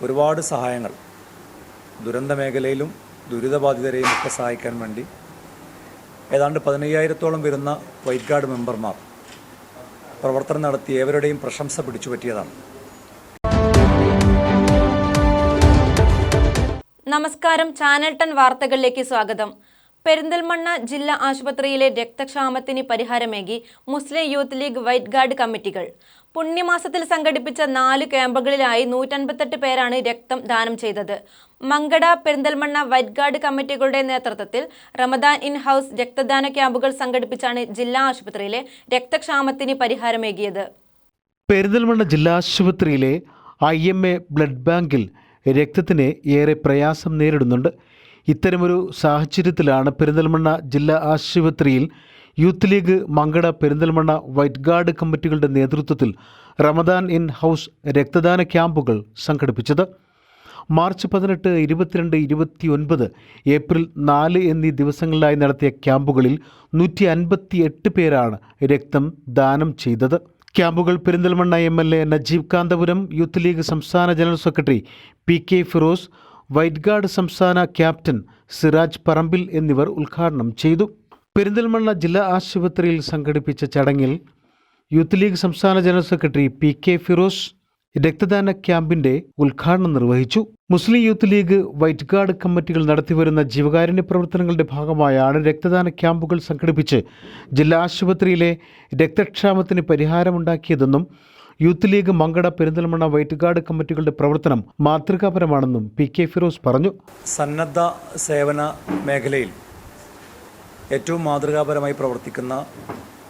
ഒരുപാട് സഹായങ്ങൾ ദുരന്ത മേഖലയിലും ദുരിതബാധിതരെയും ഒക്കെ സഹായിക്കാൻ വേണ്ടി ഏതാണ്ട് 15,000-ഓളം വരുന്ന വൈറ്റ് ഗാർഡ് മെമ്പർമാർ പ്രവർത്തനം നടത്തി ഏവരുടെയും പ്രശംസ പിടിച്ചുപറ്റിയതാണ്. നമസ്കാരം, ചാനൽ 10 വാർത്തകളിലേക്ക് സ്വാഗതം. പെരിന്തൽമണ്ണ ജില്ലാ ആശുപത്രിയിലെ രക്തക്ഷാമത്തിന് പരിഹാരമേകി മുസ്ലിം യൂത്ത് ലീഗ് വൈറ്റ് ഗാർഡ് കമ്മിറ്റികൾ. പുണ്യമാസത്തിൽ സംഘടിപ്പിച്ച 4 ക്യാമ്പുകളിലായി 158 പേരാണ് രക്തം ദാനം ചെയ്തത്. മങ്കട, പെരിന്തൽമണ്ണ വൈറ്റ് ഗാർഡ് കമ്മിറ്റികളുടെ നേതൃത്വത്തിൽ റമദാൻ ഇൻ ഹൗസ് രക്തദാന ക്യാമ്പുകൾ സംഘടിപ്പിച്ചാണ് ജില്ലാ ആശുപത്രിയിലെ രക്തക്ഷാമത്തിന് പരിഹാരമേകിയത്. പെരിന്തൽമണ്ണ ജില്ലാ ആശുപത്രിയിലെ IMA ബ്ലഡ് ബാങ്കിൽ രക്തത്തിന് ഏറെ പ്രയാസം നേരിടുന്നുണ്ട്. ഇത്തരമൊരു സാഹചര്യത്തിലാണ് പെരിന്തൽമണ്ണ ജില്ലാ ആശുപത്രിയിൽ youth league Mankada, Perinthalmanna white guard കമ്മിറ്റികളുടെ നേതൃത്വത്തിൽ റമദാൻ ഇൻ ഹൗസ് രക്തദാന ക്യാമ്പുകൾ സംഘടിപ്പിച്ചത്. മാർച്ച് 18, 22, 29, ഏപ്രിൽ 4 എന്നീ ദിവസങ്ങളിലായി നടത്തിയ ക്യാമ്പുകളിൽ 158 പേരാണ് രക്തം ദാനം ചെയ്തത്. ക്യാമ്പുകൾ Perinthalmanna MLA Najeeb Kanthapuram, youth league സംസ്ഥാന general secretary PK Firoz, white guard സംസ്ഥാന ക്യാപ്റ്റൻ സിറാജ് പറമ്പിൽ എന്നിവർ ഉദ്ഘാടനം ചെയ്തു. പെരിന്തൽമണ്ണ ജില്ലാ ആശുപത്രിയിൽ സംഘടിപ്പിച്ച ചടങ്ങിൽ യൂത്ത് ലീഗ് സംസ്ഥാന ജനറൽ സെക്രട്ടറി PK ഫിറോസ് രക്തദാന ക്യാമ്പിന്റെ ഉദ്ഘാടനം നിർവഹിച്ചു. Muslim youth league white guard കമ്മിറ്റികൾ നടത്തിവരുന്ന ജീവകാരുണ്യ പ്രവർത്തനങ്ങളുടെ ഭാഗമായാണ് രക്തദാന ക്യാമ്പുകൾ സംഘടിപ്പിച്ച് ജില്ലാ ആശുപത്രിയിലെ രക്തക്ഷാമത്തിന് പരിഹാരമുണ്ടാക്കിയതെന്നും youth league Mankada, Perinthalmanna white guard കമ്മിറ്റികളുടെ പ്രവർത്തനം മാതൃകാപരമാണെന്നും PK ഫിറോസ് പറഞ്ഞു. സന്നദ്ധ സേവന മേഖലയിൽ ഏറ്റവും മാതൃകാപരമായി പ്രവർത്തിക്കുന്ന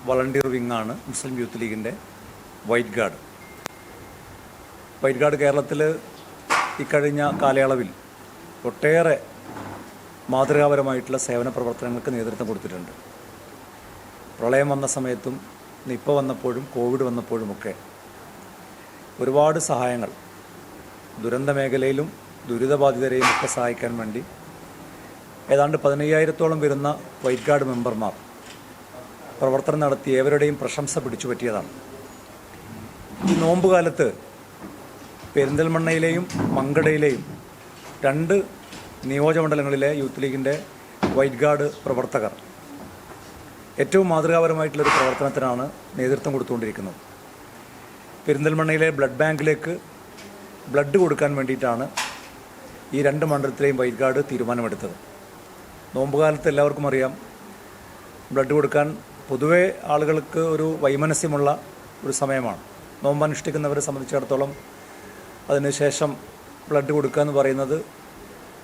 വളണ്ടിയർ വിങ്ങാണ് മുസ്ലിം യൂത്ത് ലീഗിൻ്റെ വൈറ്റ് ഗാർഡ്. വൈറ്റ് ഗാർഡ് കേരളത്തിൽ ഇക്കഴിഞ്ഞ കാലയളവിൽ ഒട്ടേറെ മാതൃകാപരമായിട്ടുള്ള സേവന പ്രവർത്തനങ്ങൾക്ക് നേതൃത്വം കൊടുത്തിട്ടുണ്ട്. പ്രളയം വന്ന സമയത്തും നിപ്പ വന്നപ്പോഴും കോവിഡ് വന്നപ്പോഴുമൊക്കെ ഒരുപാട് സഹായങ്ങൾ ദുരന്ത മേഖലയിലും ദുരിതബാധിതരെയും ഒക്കെ സഹായിക്കാൻ വേണ്ടി ഏതാണ്ട് 15,000-ഓളം വരുന്ന വൈറ്റ് ഗാർഡ് മെമ്പർമാർ പ്രവർത്തനം നടത്തി ഏവരുടെയും പ്രശംസ പിടിച്ചുപറ്റിയതാണ്. ഈ നോമ്പുകാലത്ത് പെരിന്തൽമണ്ണയിലെയും മങ്കടയിലെയും 2 നിയോജകമണ്ഡലങ്ങളിലെ യൂത്ത് ലീഗിൻ്റെ വൈറ്റ് ഗാർഡ് പ്രവർത്തകർ ഏറ്റവും മാതൃകാപരമായിട്ടുള്ളൊരു പ്രവർത്തനത്തിനാണ് നേതൃത്വം കൊടുത്തുകൊണ്ടിരിക്കുന്നത്. പെരിന്തൽമണ്ണയിലെ ബ്ലഡ് ബാങ്കിലേക്ക് ബ്ലഡ് കൊടുക്കാൻ വേണ്ടിയിട്ടാണ് ഈ 2 മണ്ഡലത്തിലെയും വൈറ്റ് ഗാർഡ് തീരുമാനമെടുത്തത്. നോമ്പുകാലത്ത് എല്ലാവർക്കും അറിയാം, ബ്ലഡ് കൊടുക്കാൻ പൊതുവേ ആളുകൾക്ക് ഒരു വൈമനസ്യമുള്ള ഒരു സമയമാണ്. നോമ്പനുഷ്ഠിക്കുന്നവരെ സംബന്ധിച്ചിടത്തോളം അതിനുശേഷം ബ്ലഡ് കൊടുക്കുക എന്ന് പറയുന്നത്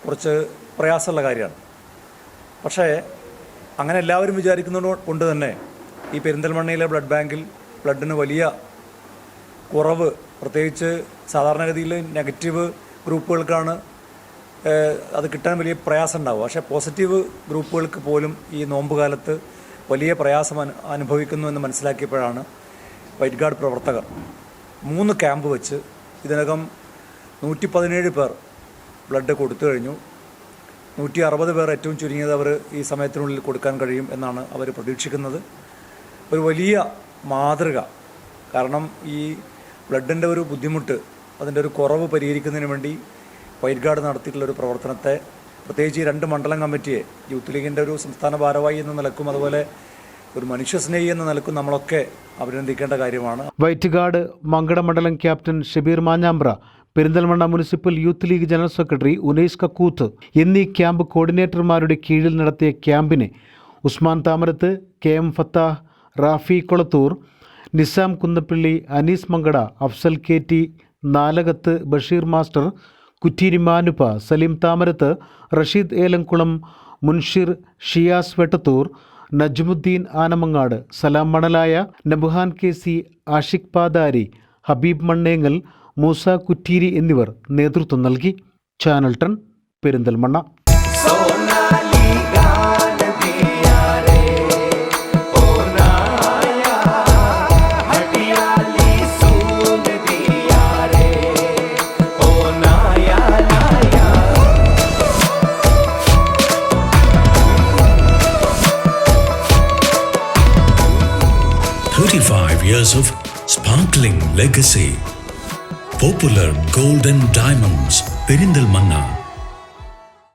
കുറച്ച് പ്രയാസമുള്ള കാര്യമാണ്. പക്ഷേ അങ്ങനെ എല്ലാവരും വിചാരിക്കുന്നത് കൊണ്ട് തന്നെ ഈ പെരിന്തൽമണ്ണയിലെ ബ്ലഡ് ബാങ്കിൽ ബ്ലഡിന് വലിയ കുറവ്, പ്രത്യേകിച്ച് സാധാരണഗതിയിൽ നെഗറ്റീവ് ഗ്രൂപ്പുകൾക്കാണ് അത് കിട്ടാൻ വലിയ പ്രയാസം ഉണ്ടാവുക. പക്ഷേ പോസിറ്റീവ് ഗ്രൂപ്പുകൾക്ക് പോലും ഈ നോമ്പുകാലത്ത് വലിയ പ്രയാസം അനുഭവിക്കുന്നു എന്ന് മനസ്സിലാക്കിയപ്പോഴാണ് വൈറ്റ് ഗാർഡ് പ്രവർത്തകർ 3 ക്യാമ്പ് വെച്ച് ഇതിനകം 117 പേർ ബ്ലഡ് കൊടുത്തു കഴിഞ്ഞു. 160 പേർ ഏറ്റവും ചുരുങ്ങിയത് അവർ ഈ സമയത്തിനുള്ളിൽ കൊടുക്കാൻ കഴിയും എന്നാണ് അവർ പ്രതീക്ഷിക്കുന്നത്. ഒരു വലിയ മാതൃക. കാരണം ഈ ബ്ലഡിൻ്റെ ഒരു ബുദ്ധിമുട്ട്, അതിൻ്റെ ഒരു കുറവ് പരിഹരിക്കുന്നതിന് വേണ്ടി വൈറ്റ് ഗാർഡ് നടത്തിയിട്ടുള്ളൊരു പ്രവർത്തനത്തെ, പ്രത്യേകിച്ച് ഈ 2 മണ്ഡലം കമ്മിറ്റിയെ യൂത്ത് ലീഗിൻ്റെ ഒരു സംസ്ഥാന ഭാരവാഹി എന്ന നിലക്കും അതുപോലെ ഒരു മനുഷ്യസ്നേഹി എന്ന നിലക്കും നമ്മളൊക്കെ അഭിനന്ദിക്കേണ്ട കാര്യമാണ്. വൈറ്റ് ഗാർഡ് മങ്കട മണ്ഡലം captain Shabeer Manjambra, Perinthalmanna municipal youth league general secretary Unais Kakkooth എന്നീ ക്യാമ്പ് കോർഡിനേറ്റർമാരുടെ കീഴിൽ നടത്തിയ ക്യാമ്പിനെ Usman Thamarath, KM Fathah, Rafi Kolathur, Nizam Kunnappally, Anees Mankada, Afsal KT Nalakath, Basheer master, Kutteeri Manuppa, Saleem Thamarath, Rasheed Elamkulam, Munshir, Shiyas Vettathur, Najmudheen Anamangad, Salam Manalaya, Nabuhan KC, Ashiq Padari, Habeeb Mannengal, Moosa Kutteeri എന്നിവർ നേതൃത്വം നൽകി. Channel 10 Perinthalmanna. Years of sparkling legacy. Popular Golden diamonds Perinthalmanna.